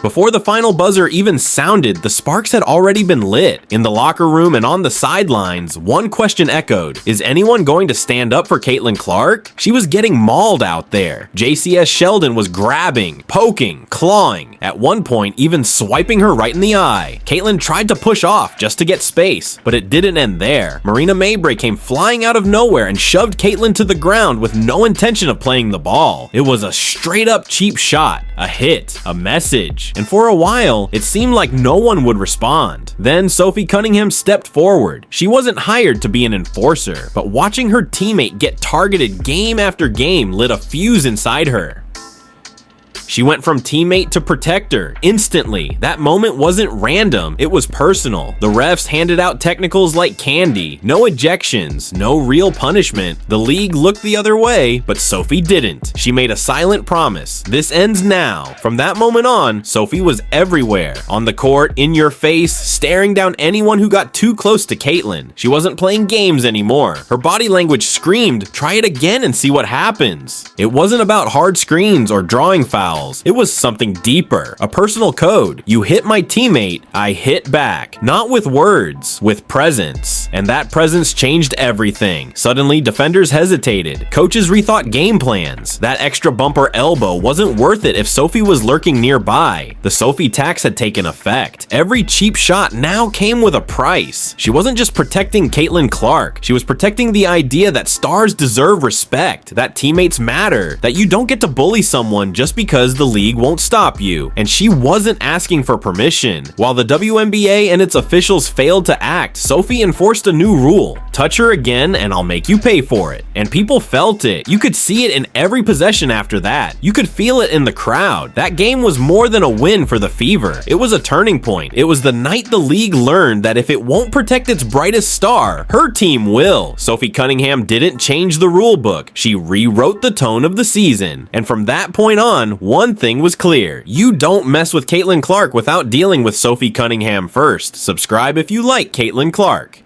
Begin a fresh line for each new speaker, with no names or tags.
Before the final buzzer even sounded, the sparks had already been lit. In the locker room and on the sidelines, one question echoed: is anyone going to stand up for Caitlin Clark? She was getting mauled out there. JCS Sheldon was grabbing, poking, clawing, at one point even swiping her right in the eye. Caitlin tried to push off just to get space, but it didn't end there. Marina Mabrey came flying out of nowhere and shoved Caitlin to the ground with no intention of playing the ball. It was a straight up cheap shot, a hit, a message. And for a while, it seemed like no one would respond. Then Sophie Cunningham stepped forward. She wasn't hired to be an enforcer, but watching her teammate get targeted game after game lit a fuse inside her. She went from teammate to protector instantly. That moment wasn't random, it was personal. The refs handed out technicals like candy, no ejections, no real punishment. The league looked the other way, but Sophie didn't. She made a silent promise: this ends now. From that moment on, Sophie was everywhere. On the court, in your face, staring down anyone who got too close to Caitlin. She wasn't playing games anymore. Her body language screamed, try it again and see what happens. It wasn't about hard screens or drawing fouls. It was something deeper, a personal code. You hit my teammate, I hit back. Not with words, with presence. And that presence changed everything. Suddenly, defenders hesitated. Coaches rethought game plans. That extra bumper elbow wasn't worth it if Sophie was lurking nearby. The Sophie tax had taken effect. Every cheap shot now came with a price. She wasn't just protecting Caitlin Clark. She was protecting the idea that stars deserve respect, that teammates matter, that you don't get to bully someone just because the league won't stop you. And she wasn't asking for permission. While the WNBA and its officials failed to act, Sophie enforced a new rule: touch her again and I'll make you pay for it. And people felt it. You could see it in every possession after that. You could feel it in the crowd. That game was more than a win for the Fever. It was a turning point. It was the night the league learned that if it won't protect its brightest star, her team will. Sophie Cunningham didn't change the rule book. She rewrote the tone of the season. And from that point on, one thing was clear: you don't mess with Caitlin Clark without dealing with Sophie Cunningham first. Subscribe if you like Caitlin Clark.